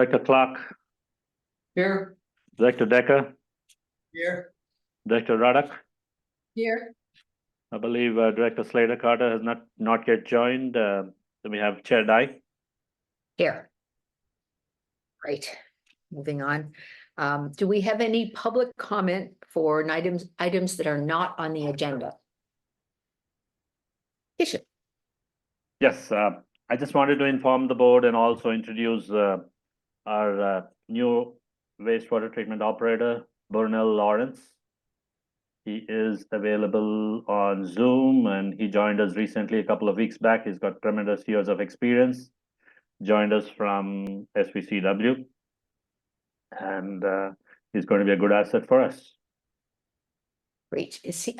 Director Clark, Here. Director Decker, Here. Director Radek. Here. I believe Director Slater Carter has not yet joined. Then we have Chair Dye. Here. Great. Moving on. Do we have any public comment for items that are not on the agenda? Kishan. Yes, I just wanted to inform the board and also introduce our new wastewater treatment operator, Burnell Lawrence. He is available on Zoom and he joined us recently a couple of weeks back. He's got tremendous years of experience. Joined us from SVCW. And he's going to be a good asset for us. Great. Is he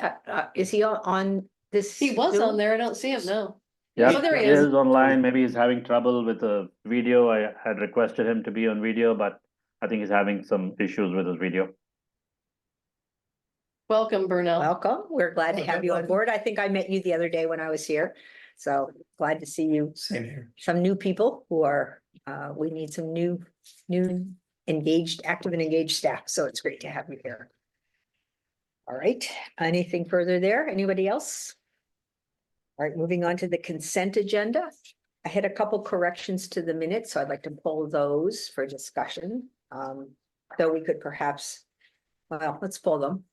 on this? He was Zoom? on there. I don't see him now. Yeah, Oh, there he he is. is online. Maybe he's having trouble with the video. I had requested him to be on video, but I think he's having some issues with his video. Welcome, Burnell. Welcome. We're glad to have you on board. I think I met you the other day when I was here. So glad to see you. Same here. Some new people who are, we need some new engaged, active and engaged staff. So it's great to have you here. All right. Anything further there? Anybody else? All right, moving on to the consent agenda. I had a couple corrections to the minutes, so I'd like to pull those for discussion. Though we could perhaps, well, let's pull them.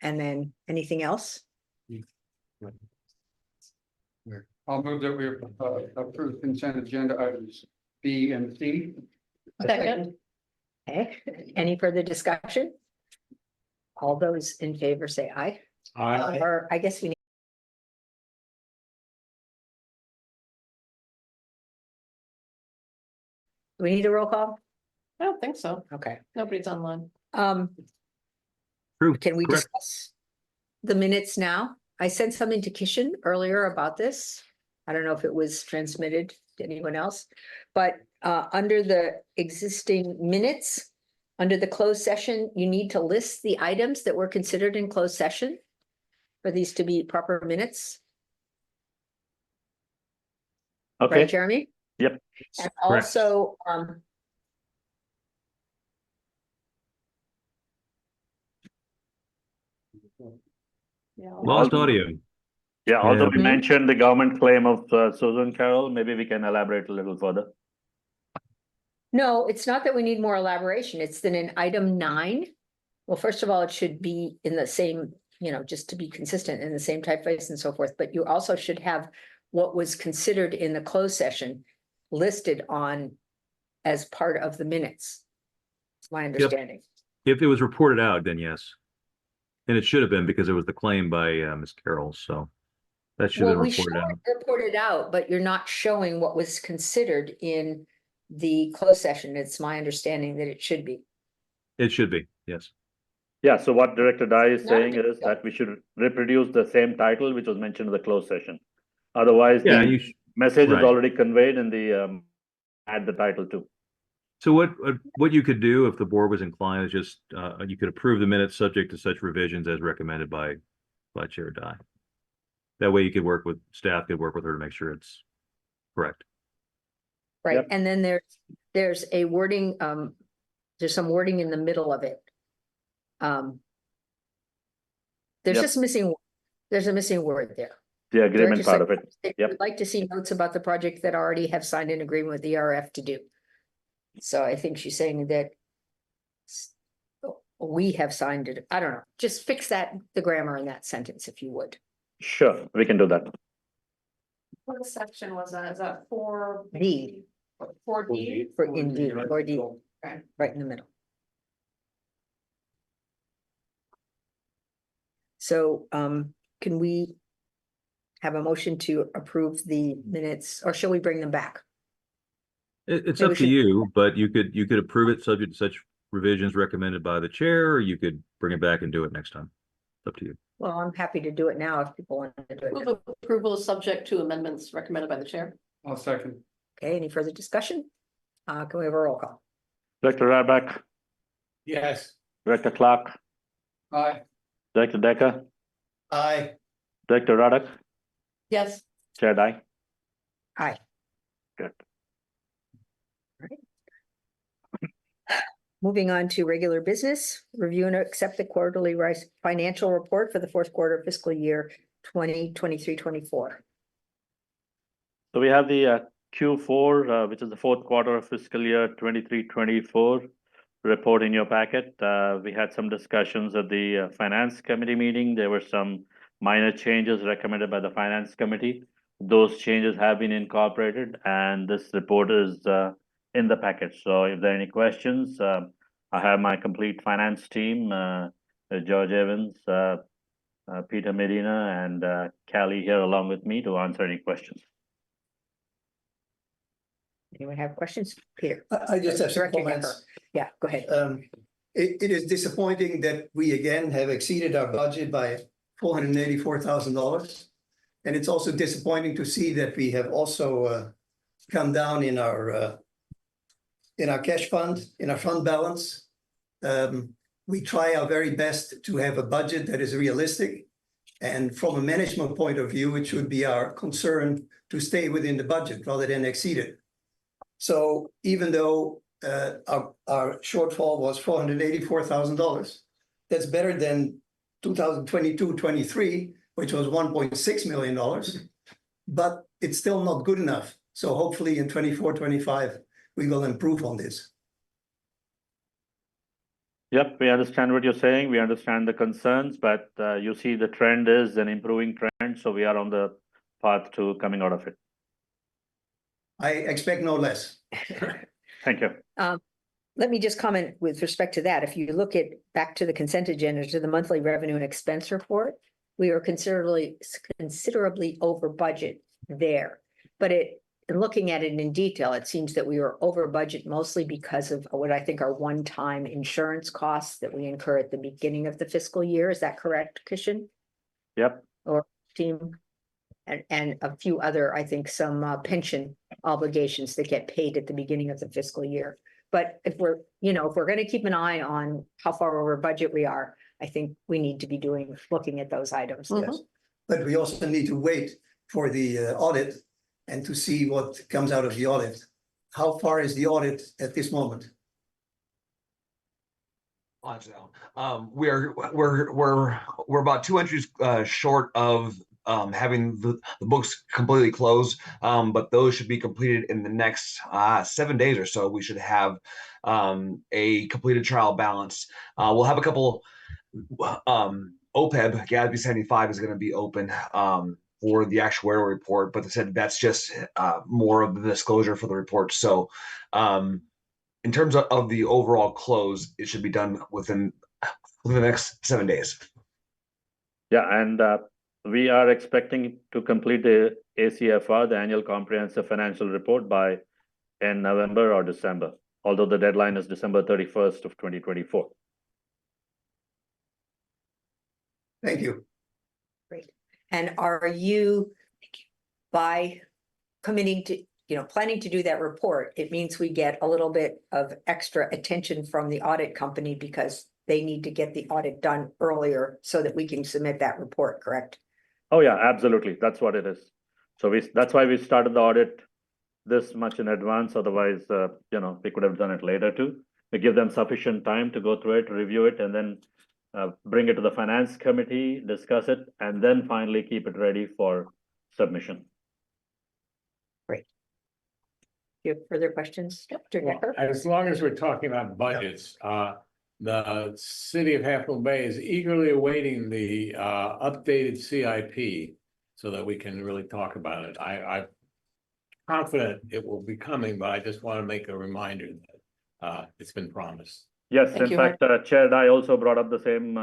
And then anything else? I'll move that we approve consent agenda items B and C. Second. Okay, any further discussion? All those in favor say aye. Aye. Or I guess we need. Do we need a roll call? I don't think so. Okay. Nobody's online. True, Can we correct. discuss the minutes now? I sent something to Kishan earlier about this. I don't know if it was transmitted to anyone else, but under the existing minutes, under the closed session, you need to list the items that were considered in closed session for these to be proper minutes. Right, Okay, Jeremy? Yep. And Correct. also, Yeah. Lost audio. yeah, although we Mhm. mentioned the government claim of Susan Carroll, maybe we can elaborate a little further. no, it's not that we need more elaboration. It's that in item 9. Well, first of all, it should be in the same, just to be consistent in the same typeface and so forth, but you also should have what was considered in the closed session listed on as part of the minutes. It's my understanding. If it was reported out, then yes. And it should have been because it was the claim by Ms. Carroll, so that should have Well, been we should reported out. report it out, but you're not showing what was considered in the closed session. It's my understanding that it should be. It should be, yes. Yeah, so what Director Dye is Not a saying big is deal. that we should reproduce the same title which was mentioned in the closed session. Otherwise, Yeah, the you message is right. already conveyed in the add the title too. So what you could do if the board was inclined is just you could approve the minutes subject to such revisions as recommended by Chair Dye. That way you could work with staff, could work with her to make sure it's correct. Right, Yep. and then there's a wording, there's some wording in the middle of it. There's Yep. just there's a missing word there. The agreement Director part of it. said, Yep. We'd like to see notes about the project that already have signed an agreement with the RF to do. So I think she's saying that we have signed it. I don't know, just fix the grammar in that sentence if you would. Sure, we can do that. What section was that? Is that 4D? D 4D? for indeed, or D, Okay. right in the middle. So, can we have a motion to approve the minutes, or shall we bring them back? It's Maybe up to we should- you, but you could approve it subject to such revisions recommended by the chair, or you could bring it back and do it next time. It's up to you. Well, I'm happy to do it now if people want to do it. Move now. approval is subject to amendments recommended by the chair. I'll second. Okay, any further discussion? Can we have a roll call? Director Radek, Yes. Director Clark, Aye. Director Decker, Aye. Director Radek, Yes. Chair Dye. Aye. Good. Right. moving on to regular business, review and accept the quarterly financial report for the fourth quarter of fiscal year 2023-24. So we have the Q4, which is the fourth quarter of fiscal year 23-24 report in your packet. We had some discussions at the finance committee meeting. There were some minor changes recommended by the finance committee. Those changes have been incorporated, and this report is in the package. So if there are any questions, I have my complete finance team, George Evans, Peter Medina, and Callie here along with me to answer any questions. Anyone have questions? Peter? I just have some Director comments. Gepper. Yeah, go ahead. It is disappointing that we again have exceeded our budget by $484,000. And it's also disappointing to see that we have also come down in our cash fund, in our fund balance. We try our very best to have a budget that is realistic. And from a management point of view, it should be our concern to stay within the budget rather than exceed it. So even though our shortfall was $484,000, that's better than 2022-23, which was $1.6 million, but it's still not good enough. So hopefully in 24-25, we will improve on this. Yep, we understand what you're saying. We understand the concerns, but you see the trend is an improving trend. So we are on the path to coming out of it. I expect no less. Thank you. Let me just comment with respect to that. If you look at back to the consent agenda, to the monthly revenue and expense report, we are considerably over budget there. But in looking at it in detail, it seems that we were over budget mostly because of what I think are one-time insurance costs that we incur at the beginning of the fiscal year. Is that correct, Kishan? Yep. Or team? And a few other, I think, some pension obligations that get paid at the beginning of the fiscal year. But if we're going to keep an eye on how far over budget we are, I think we need to be looking at those items. Yes. But we also need to wait for the audit and to see what comes out of the audit. How far is the audit at this moment? We're about 2 entries short of having the books completely closed, but those should be completed in the next 7 days or so. We should have a completed trial balance. We'll have a couple OPEB, GASB 75 is going to be open for the actuarial report, but they said that's just more of the disclosure for the report. So in terms of the overall close, it should be done within the next 7 days. Yeah, and we are expecting to complete the ACFR, the Annual Comprehensive Financial Report, by in November or December, although the deadline is December 31st of 2024. Thank you. Great. And are you, by committing to, planning to do that report, it means we get a little bit of extra attention from the audit company because they need to get the audit done earlier so that we can submit that report, correct? Oh yeah, absolutely. That's what it is. So that's why we started the audit this much in advance. Otherwise, we could have done it later too. We give them sufficient time to go through it, review it, and then bring it to the finance committee, discuss it, and then finally keep it ready for submission. Great. You have further questions, Dr. Well, Decker? as long as we're talking about budgets, the city of Half Moon Bay is eagerly awaiting the updated CIP so that we can really talk about it. I'm confident it will be coming, but I just want to make a reminder that it's been promised. Yes, Thank in you. fact, Chair Dai also brought up the same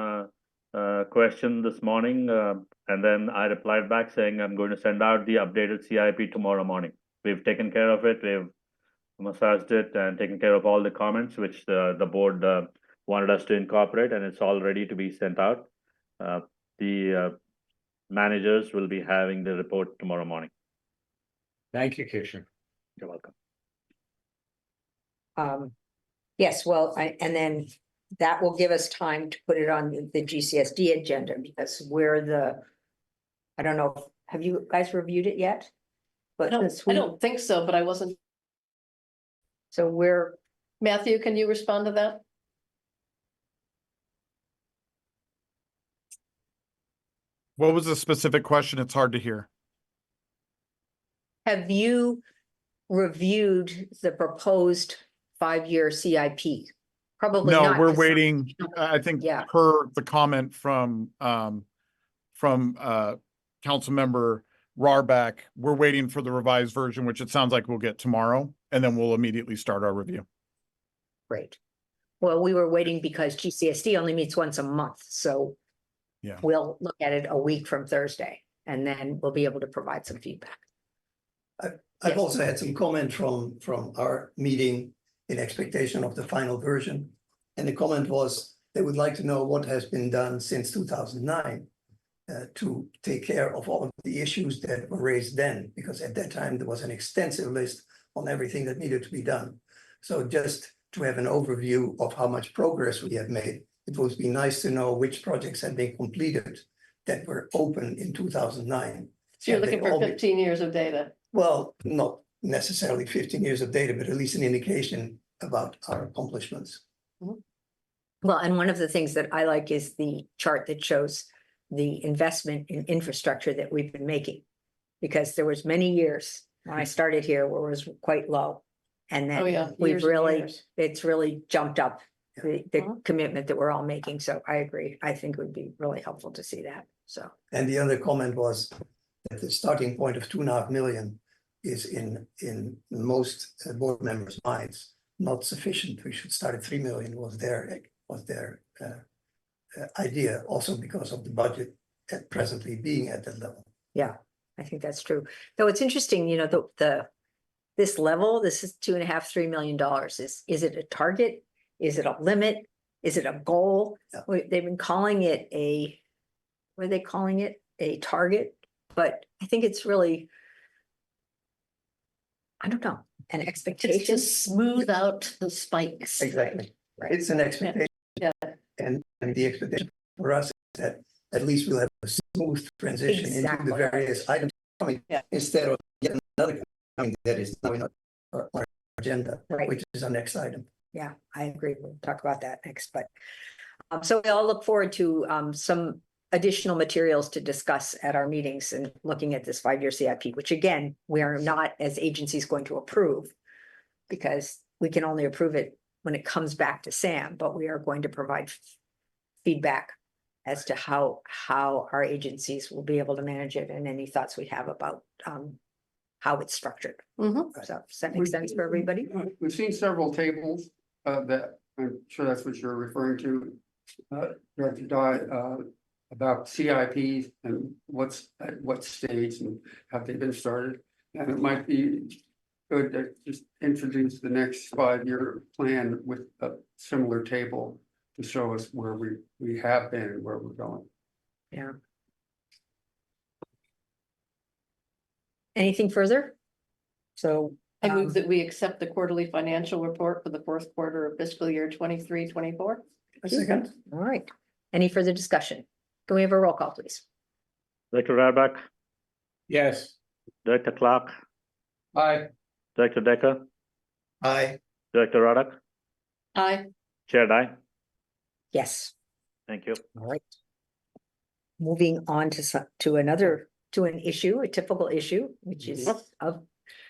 question this morning, and then I replied back saying I'm going to send out the updated CIP tomorrow morning. We've taken care of it. We've massaged it and taken care of all the comments which the board wanted us to incorporate, and it's all ready to be sent out. The managers will be having the report tomorrow morning. Thank you, Kishan. You're welcome. Yes, well, and then that will give us time to put it on the GCSD agenda because I don't know, have you guys reviewed it yet? But I don't think so, but I wasn't. So Matthew, can you respond to that? What was the specific question? It's hard to hear. Have you reviewed the proposed 5-year CIP? Probably No, not. we're 'cause waiting, I think Yeah. per the comment from council member Rarback, we're waiting for the revised version, which it sounds like we'll get tomorrow, and then we'll immediately start our review. Great. Well, we were waiting because GCSD only meets once a month, so Yeah. we'll look at it a week from Thursday, and then we'll be able to provide some feedback. I've Yes. also had some comment from our meeting in expectation of the final version. And the comment was, they would like to know what has been done since 2009 to take care of all of the issues that were raised then, because at that time, there was an extensive list on everything that needed to be done. So just to have an overview of how much progress we have made, it would be nice to know which projects have been completed that were open in 2009. So you're Have they looking for all been- 15 years of data. Well, not necessarily 15 years of data, but at least an indication about our accomplishments. Well, and one of the things that I like is the chart that shows the investment in infrastructure that we've been making. Because there was many years when I started here where it was quite low. And Oh, yeah. then we've years and really, years. it's really jumped up the Uh-huh. commitment that we're all making. So I agree. I think it would be really helpful to see that. So, And the other comment was that the starting point of 2.5 million is in most board members' minds not sufficient. We should start at 3 million was their idea, also because of the budget at presently being at that level. yeah, I think that's true. Though it's interesting, this level, this is $2.5–3 million. Is it a target? Is it a limit? Is it a goal? Yeah. They've been calling it what are they calling it? A target, but I think it's really, I don't know, an It's expectation. to smooth out the spikes. Exactly. Right. It's an expectation. Yeah. And the expectation for us is that at least we'll have a smooth transition into Exactly. the various items coming, Yeah. instead of yet another coming that is now in our agenda, Right. which is our next item. Yeah, I agree. We'll talk about that next, but so we all look forward to some additional materials to discuss at our meetings and looking at this 5-year CIP, which again, we are not as agencies going to approve because we can only approve it when it comes back to Sam, but we are going to provide feedback as to how our agencies will be able to manage it and any thoughts we have about how it's structured. Mhm. So does that make sense for everybody? We've seen several tables that I'm sure that's what you're referring to, Director Dye, about CIPs and what's at what stage and have they been started. And it might be good to just introduce the next 5-year plan with a similar table to show us where we have been and where we're going. Yeah. Anything further? So. I move that we accept the quarterly financial report for the fourth quarter of fiscal year 23-24. A second. All right. Any further discussion? Can we have a roll call, please? Director Rarback, Yes. Director Clark, Aye. Director Decker, Aye. Director Roddick, Aye. Chair Dye. Yes. Thank you. All right. Moving on to an issue, a typical issue, which is of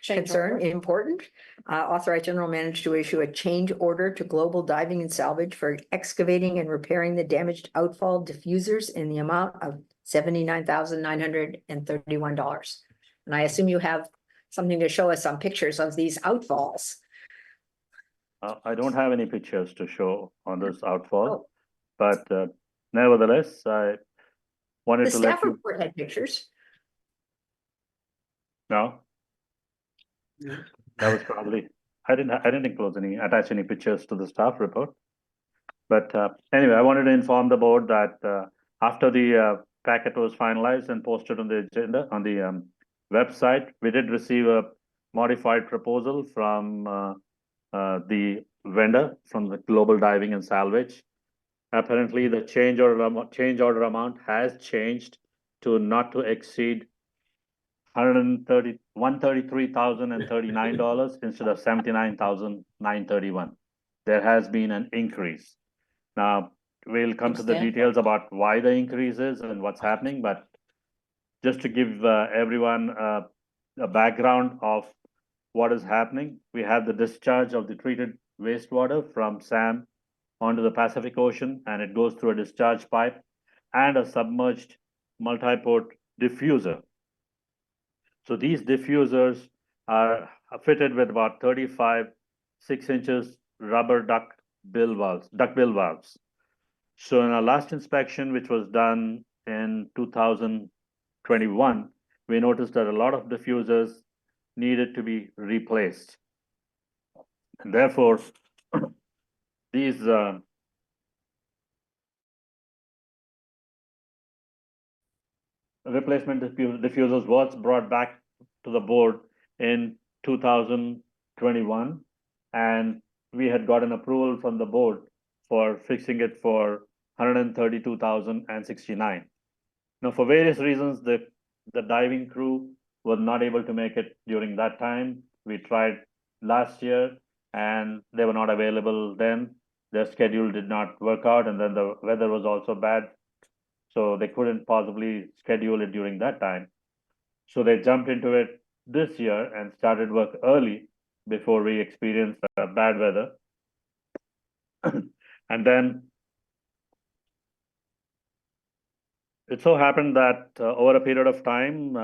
Change concern, order. important. Authorize general manager to issue a change order to Global Diving and Salvage for excavating and repairing the damaged outfall diffusers in the amount of $79,931. And I assume you have something to show us on pictures of these outfalls. I don't have any pictures to show on this outfall, Oh. but nevertheless, I wanted The to let staff you report had pictures. know. That was probably, I didn't attach any pictures to the staff report. But anyway, I wanted to inform the board that after the packet was finalized and posted on the agenda, on the website, we did receive a modified proposal from the vendor from the Global Diving and Salvage. Apparently, the change order amount has changed to not to exceed $133,039 instead of $79,931. There has been an increase. Now, we'll come to the Substantial. details about why the increase is and what's happening, but just to give everyone a background of what is happening, we have the discharge of the treated wastewater from SAM onto the Pacific Ocean, and it goes through a discharge pipe and a submerged multi-port diffuser. So these diffusers are fitted with about 35 6-inch rubber duck bill valves. So in our last inspection, which was done in 2021, we noticed that a lot of diffusers needed to be replaced. And therefore, these replacement diffusers was brought back to the board in 2021, and we had gotten approval from the board for fixing it for $132,069. Now, for various reasons, the diving crew was not able to make it during that time. We tried last year, and they were not available then. Their schedule did not work out, and then the weather was also bad, so they couldn't possibly schedule it during that time. So they jumped into it this year and started work early before we experienced bad weather. And then it so happened that over a period of time,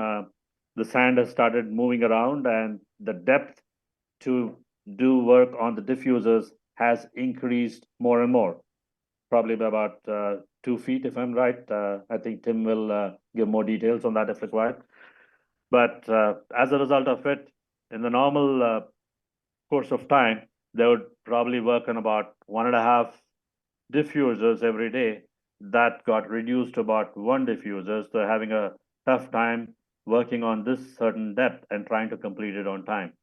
the sand has started moving around, and the depth to do work on the diffusers has increased more and more, probably by about 2 feet, if I'm right. I think Tim will give more details on that if required. But as a result of it, in the normal course of time, they would probably work on about 1.5 diffusers every day. That got reduced to about 1 diffuser. So they're having a tough time working on this certain depth and trying to complete it on time.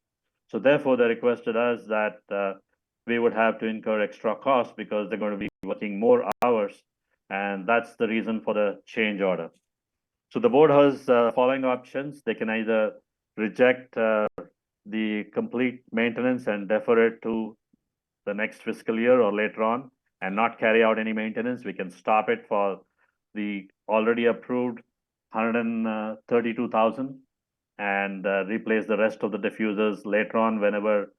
So therefore, they requested us that we would have to incur extra costs because they're going to be working more hours. And that's the reason for the change order. So the board has following options. They can either reject the complete maintenance and defer it to the next fiscal year or later on and not carry out any maintenance. We can stop it for the already approved $132,000 and replace the rest of the diffusers later on whenever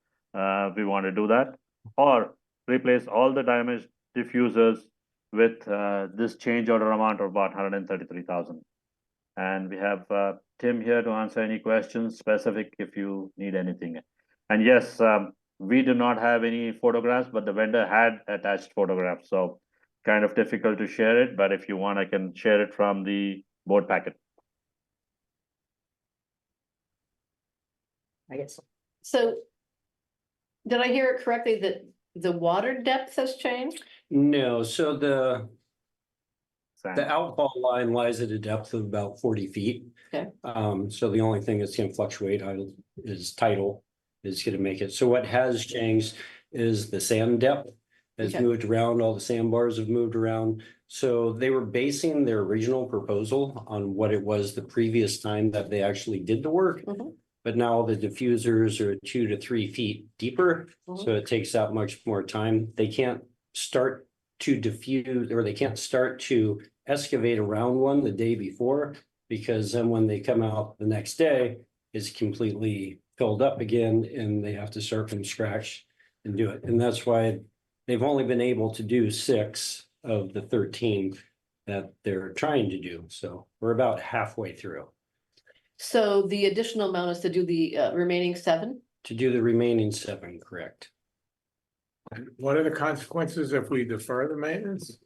we want to do that, or replace all the damaged diffusers with this change order amount of about $133,000. And we have Tim here to answer any questions specific if you need anything. And yes, we do not have any photographs, but the vendor had attached photographs, so kind of difficult to share it, but if you want, I can share it from the board packet. I guess. So did I hear it correctly that the water depth has changed? No, so the Sam. outfall line lies at a depth of about 40 feet. Okay. So the only thing that's gonna fluctuate is tidal is gonna make it. So what has changed is the sand depth has Okay. moved around, all the sandbars have moved around. So they were basing their original proposal on what it was the previous time that they actually did the work. Mhm. But now the diffusers are 2 to 3 feet deeper, Mhm. so it takes that much more time. They can't start to diffuse, or they can't start to excavate around one the day before, because then when they come out the next day, it's completely filled up again and they have to start from scratch and do it. And that's why they've only been able to do 6 of the 13 that they're trying to do. So we're about halfway through. So the additional amount is to do the remaining 7? To do the remaining 7, correct? What are the consequences if we defer the maintenance?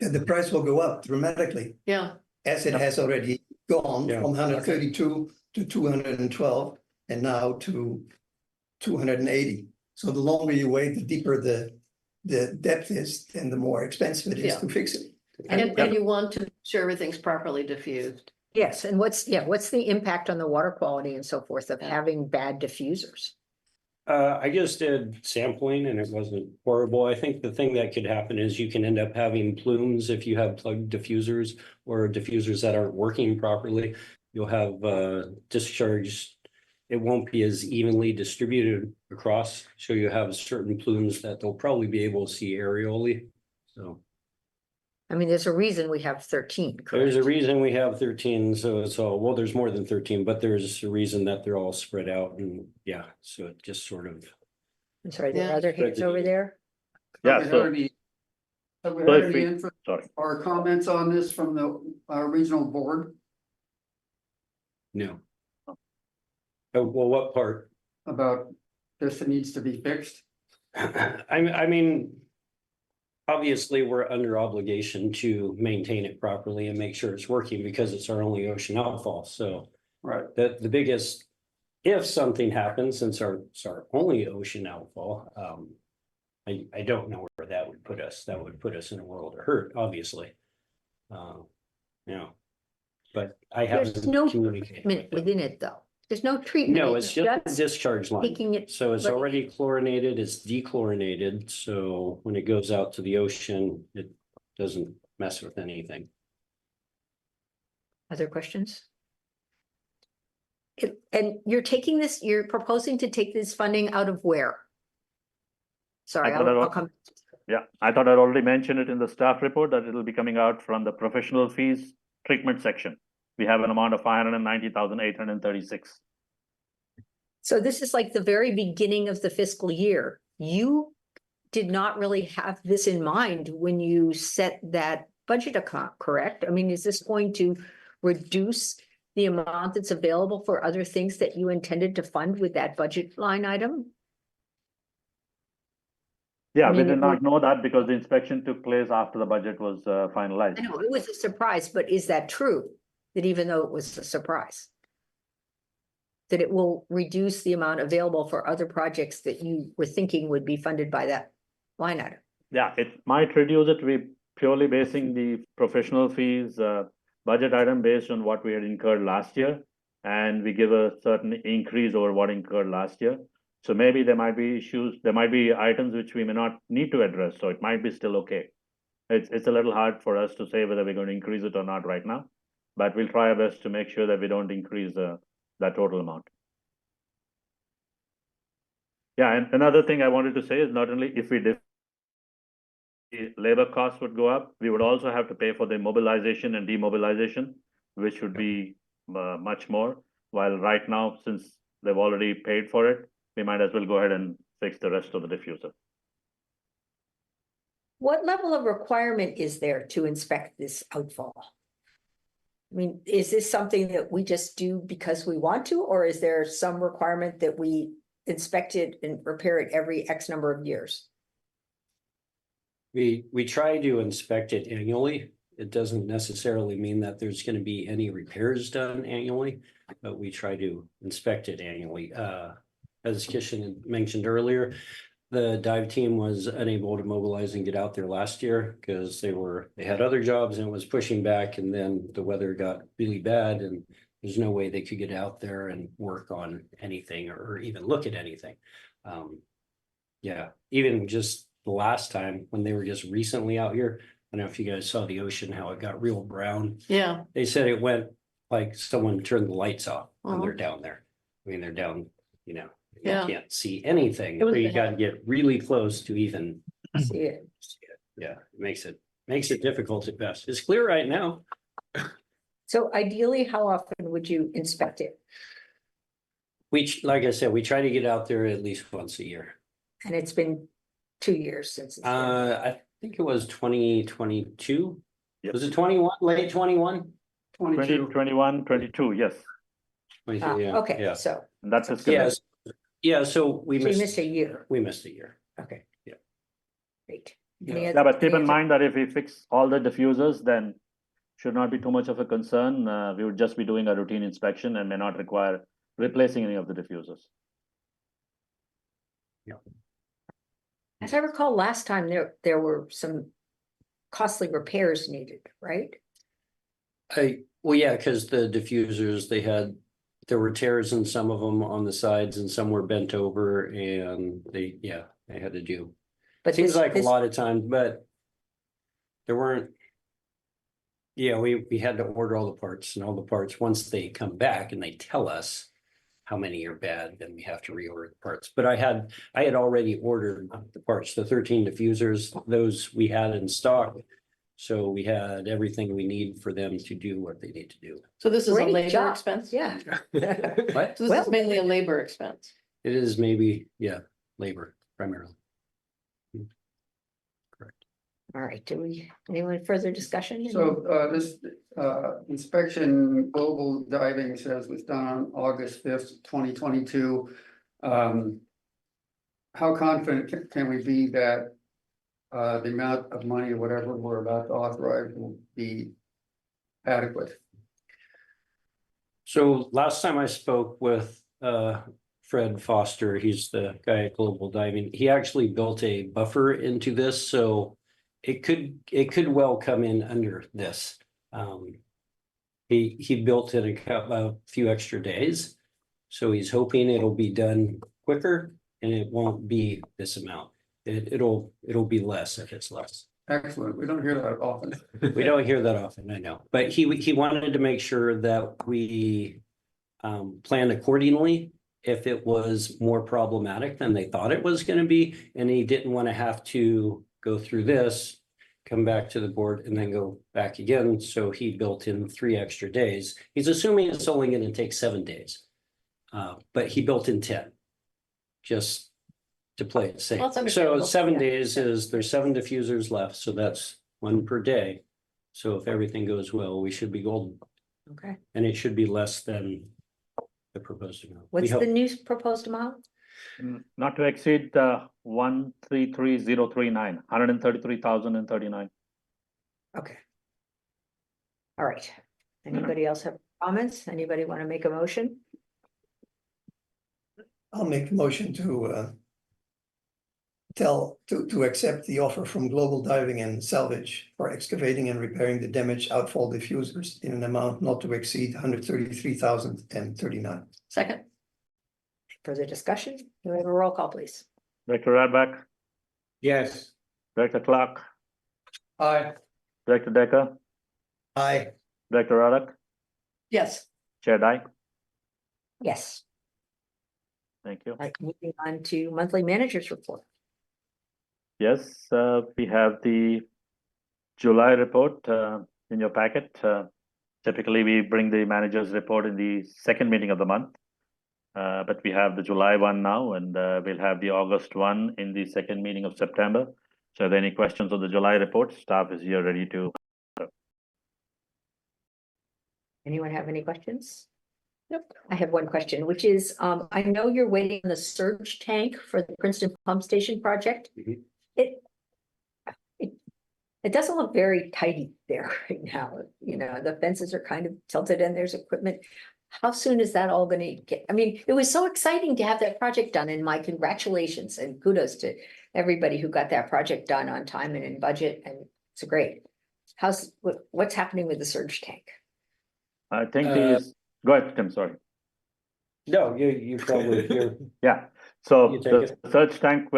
And the price will go up dramatically, Yeah, as it has already gone Yeah. from 132 to 212 and now to 280. So the longer you wait, the deeper the depth is, and the more expensive it is Yeah. to fix it. and you want to make sure everything's properly diffused. Yes, and what's the impact on the water quality and so forth of Yeah. having bad diffusers? I just did sampling and it wasn't horrible. I think the thing that could happen is you can end up having plumes if you have plugged diffusers or diffusers that aren't working properly. You'll have discharge. It won't be as evenly distributed across, so you have certain plumes that they'll probably be able to see aerially. So I mean, there's a reason we have 13, There's a correct? reason we have 13, so it's all, well, there's more than 13, but there's a reason that they're all spread out and yeah, so it just sort of. I'm sorry, there are Yeah. other hands over there? Yeah, Have we so- had any- have we So had if any we- input Sorry. or comments on this from the regional board No. Oh, well, what part? about this needs to be fixed? I mean. Obviously, we're under obligation to maintain it properly and make sure it's working because it's our only ocean outfall, so. Right. The biggest, if something happens, since it's our only ocean outfall, I don't know where that would put us. That would put us in a world of hurt, obviously. You know, but I There's haven't no communicated. treatment within it, though. There's no treatment. No, it's just a discharge line. taking it. So it's but- already chlorinated, it's dechlorinated, so when it goes out to the ocean, it doesn't mess with anything. Other questions? And you're proposing to take this funding out of where? Sorry, I thought I'll about- come. Yeah, I thought I'd already mentioned it in the staff report that it'll be coming out from the professional fees treatment section. We have an amount of 590,836. So this is like the very beginning of the fiscal year. You did not really have this in mind when you set that budget account, correct? I mean, is this going to reduce the amount that's available for other things that you intended to fund with that budget line item? Yeah, I we mean, did it not know that because the inspection took place after the budget was finalized. I know it was a surprise, but is that true? That even though it was a surprise? That it will reduce the amount available for other projects that you were thinking would be funded by that line item? Yeah, it might reduce it. We purely basing the professional fees budget item based on what we had incurred last year. And we give a certain increase over what incurred last year. So maybe there might be issues, there might be items which we may not need to address, so it might be still okay. It's a little hard for us to say whether we're going to increase it or not right now, but we'll try our best to make sure that we don't increase that total amount. Yeah, and another thing I wanted to say is not only if we did, the labor costs would go up, we would also have to pay for the mobilization and demobilization, which would be much more. While right now, since they've already paid for it, we might as well go ahead and fix the rest of the diffuser. What level of requirement is there to inspect this outfall? I mean, is this something that we just do because we want to, or is there some requirement that we inspect it and repair it every X number of years? We try to inspect it annually. It doesn't necessarily mean that there's gonna be any repairs done annually, but we try to inspect it annually. As Kishan mentioned earlier, the dive team was unable to mobilize and get out there last year because they had other jobs and it was pushing back, and then the weather got really bad and there's no way they could get out there and work on anything or even look at anything. Yeah, even just the last time when they were just recently out here, I don't know if you guys saw the ocean, how it got real brown. Yeah, They said it went like someone turned the lights off when they're Uh-huh. down there. I mean, they're down, you Yeah. can't see anything, It was but you bad. gotta get really close to even See it. see it. Yeah, it makes it difficult at best. It's clear right now. So ideally, how often would you inspect it? Like I said, we try to get out there at least once a year. And it's been 2 years since. it's been- I think it was 2022. Yep. Was it 21, late 21? 22. 2021, 22, yes, Ah, Yeah, okay, yeah. so and that's fiscal. Yes, yeah, so we you missed missed, a year. we missed a year. Okay. Yeah. Great. Yeah. Any Yeah, other- but keep any in other- mind that if we fix all the diffusers, then should not be too much of a concern. We would just be doing a routine inspection and may not require replacing any of the diffusers. As I recall, last time there were some costly repairs needed, right? Well, yeah, because the diffusers, there were tears in some of them on the sides and some were bent over and they had to do. But Seems this- like a this- lot of times, but there weren't. Yeah, we had to order all the parts and all the parts, once they come back and they tell us how many are bad, then we have to reorder the parts. But I had already ordered the parts, the 13 diffusers, those we had in stock. So we had everything we need for them to do what they need to do. So this is a Great labor job. expense? Yeah. What? So this Well- is mainly a labor expense. It is maybe, yeah, labor primarily. All right, anyone further discussion? So this inspection, global diving says was done on August 5th, 2022. How confident can we be that the amount of money or whatever we're about to authorize will be adequate? So last time I spoke with Fred Foster, he's the guy at Global Diving, he actually built a buffer into this, so it could well come in under this. He built it a few extra days, so he's hoping it'll be done quicker and it won't be this amount. It'll be less if it's less. Excellent. We don't hear that often. We don't hear that often, I know, but he wanted to make sure that we planned accordingly if it was more problematic than they thought it was going to be, and he didn't want to have to go through this, come back to the board, and then go back again. So he built in 3 extra days. He's assuming it's only going to take 7 days, but he built in 10, just to play it safe. Well, it's So understandable. 7 Yeah. days is there's 7 diffusers left, so that's 1 per day. So if everything goes well, we should be golden, Okay, and it should be less than the proposed amount. We what's hope. the new proposed amount? Not to exceed 133,039, 133,039. Okay. All right. Anybody else have comments? Anybody want to make a motion? I'll make a motion to to accept the offer from Global Diving and Salvage for excavating and repairing the damaged outfall diffusers in an amount not to exceed 133,039. Second, Further discussion? Do we have a roll call, please? Director Radback, Yes. Director Clark, Aye. Director Decker, Aye. Director Raddack, yes, Chair Dyke. Yes. Thank you. All right, moving on to monthly managers report. Yes, we have the July report in your packet. Typically, we bring the manager's report in the second meeting of the month. But we have the July one now, and we'll have the August one in the second meeting of September. So are there any questions on the July report? Staff is here ready to. Anyone have any questions? Nope. I have one question, which is, I know you're waiting on the surge tank for the Princeton Pump Station project. Mhm. It doesn't look very tidy there right now, you know, the fences are kind of tilted and there's equipment. How soon is that all gonna get? I mean, it was so exciting to have that project done, and my congratulations and kudos to everybody who got that project done on time and in budget, and it's great. What's happening with the surge tank? I think these, go ahead, Tim, sorry. No, you probably, you're, Yeah, so You take the search tank,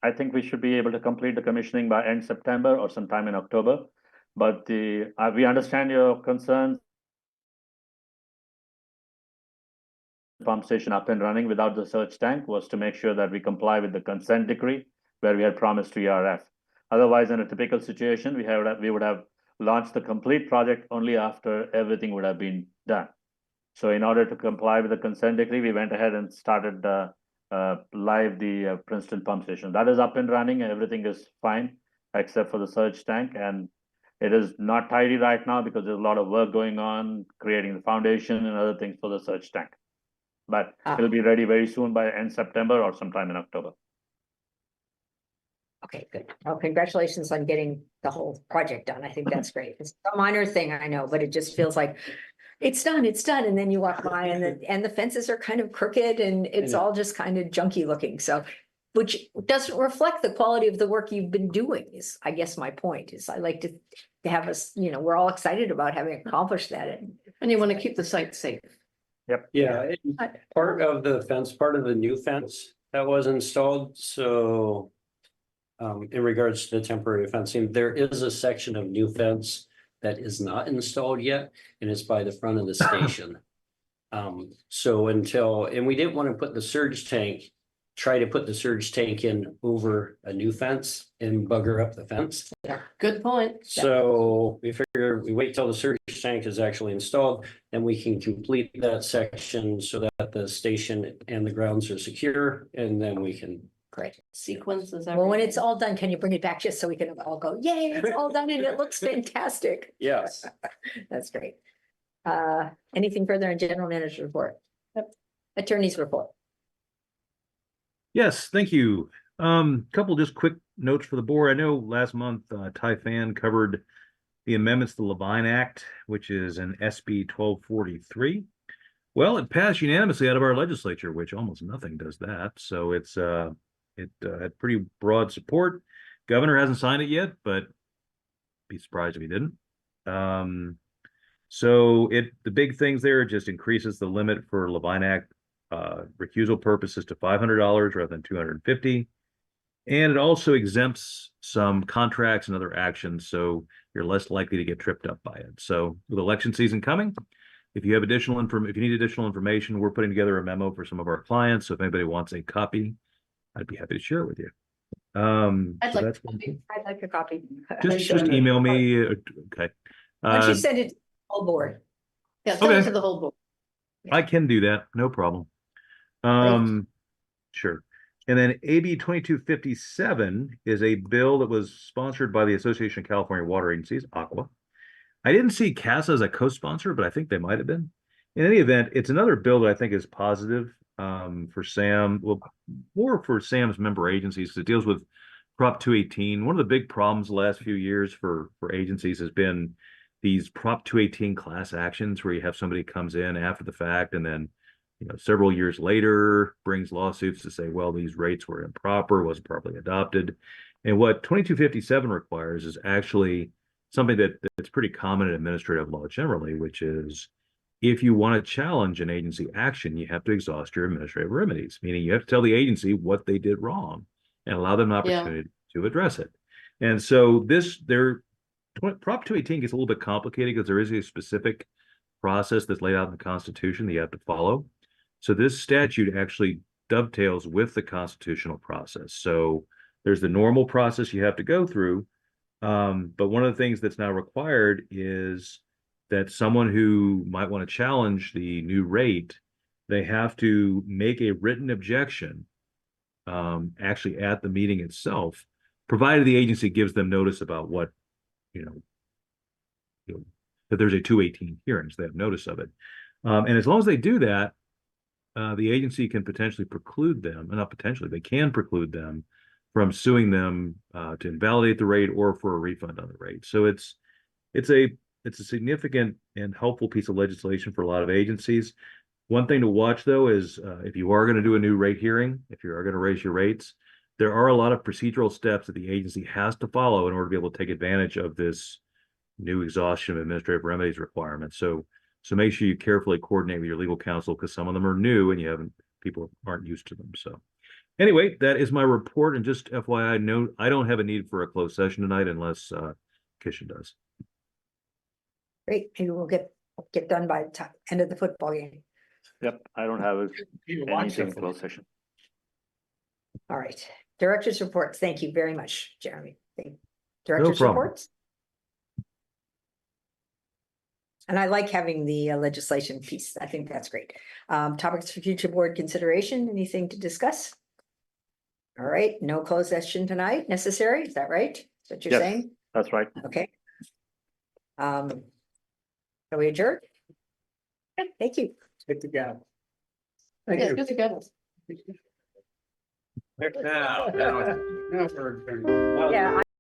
I think we should be able to complete the commissioning by end September or sometime in October. But we understand your concerns. Pump station up and running without the surge tank was to make sure that we comply with the consent decree where we had promised to ERF. Otherwise, in a typical situation, we would have launched the complete project only after everything would have been done. So in order to comply with the consent decree, we went ahead and started live the Princeton pump station. That is up and running, and everything is fine except for the surge tank. And it is not tidy right now because there's a lot of work going on, creating the foundation and other things for the surge tank. But it'll be ready very soon by end September or sometime in October. Okay, good. Well, congratulations on getting the whole project done. I think that's great. It's a minor thing, I know, but it just feels like it's done, and then you walk by and the fences are kind of crooked and it's all just kind of junky looking, so. Which doesn't reflect the quality of the work you've been doing is, I guess my point is I like to have us, you know, we're all excited about having accomplished that. and you want to keep the site safe. yeah, part of the fence, part of the new fence that was installed, so. In regards to the temporary fencing, there is a section of new fence that is not installed yet, and it's by the front of the station. So and we didn't want to put the surge tank try to put the surge tank in over a new fence and bugger up the fence. Good point. So we figure we wait till the surge tank is actually installed, then we can complete that section so that the station and the grounds are secure, and then we can. Great. Sequences. Well, when it's all done, can you bring it back just so we can all go, yay, it's all done and it looks fantastic. Yes. That's great. Anything further on general manager's report? Yep. Attorney's report. Yes, thank you. Couple just quick notes for the board. I know last month, Ty Fan covered the amendments to the Levine Act, which is an SB 1243. Well, it passed unanimously out of our legislature, which almost nothing does that. So it had pretty broad support. Governor hasn't signed it yet, but be surprised if he didn't. So the big things there just increases the limit for Levine Act recusal purposes to $500 rather than $250. And it also exempts some contracts and other actions, so you're less likely to get tripped up by it. So with election season coming, if you have if you need additional information, we're putting together a memo for some of our clients. So if anybody wants a copy, I'd be happy to share it with you. I'd So like that's a copy. I'd like a copy. just email me. Okay. Why don't you send it to the whole board? Yeah, send it Okay. to the whole board. I can do that, no problem. Sure. And then AB 2257 is a bill that was sponsored by the Association of California Water Agencies, ACWA. I didn't see CASA as a co-sponsor, but I think they might have been. In any event, it's another bill that I think is positive for SAM, well, more for SAM's member agencies, because it deals with Prop 218. One of the big problems the last few years for agencies has been these Prop 218 class actions where you have somebody comes in after the fact and then several years later brings lawsuits to say, well, these rates were improper, wasn't properly adopted. And what 2257 requires is actually something that's pretty common in administrative law generally, which is if you want to challenge an agency action, you have to exhaust your administrative remedies, meaning you have to tell the agency what they did wrong and allow them an opportunity to address it. And so Prop 218 gets a little bit complicated because there is a specific process that's laid out in the Constitution that you have to follow. So this statute actually dovetails with the constitutional process. So there's the normal process you have to go through. But one of the things that's now required is that someone who might want to challenge the new rate, they have to make a written objection actually at the meeting itself, provided the agency gives them notice about what, that there's a 218 hearing, so they have notice of it. And as long as they do that, the agency can potentially preclude them, not potentially, they can preclude them from suing them to invalidate the rate or for a refund on the rate. So it's a significant and helpful piece of legislation for a lot of agencies. One thing to watch though is if you are going to do a new rate hearing, if you are going to raise your rates, there are a lot of procedural steps that the agency has to follow in order to be able to take advantage of this new exhaustion of administrative remedies requirements. So make sure you carefully coordinate with your legal counsel because some of them are new and people aren't used to them. So anyway, that is my report. And just FYI, note, I don't have a need for a closed session tonight unless Kishan does. Great, maybe we'll get done by the end of the football game. Yep, I don't have anything in closed session. All right, director's reports. Thank you very much, Jeremy. Director's problem. reports. And I like having the legislation piece. I think that's great. Topics for future board consideration, anything to discuss? All right, no closed session tonight necessary. Is that right? Is that what you're Yes. saying? That's right. Okay. Are we adjourned? Thank you. Hit the gavel. Yeah, good to go. Now we're adjourned. Yeah.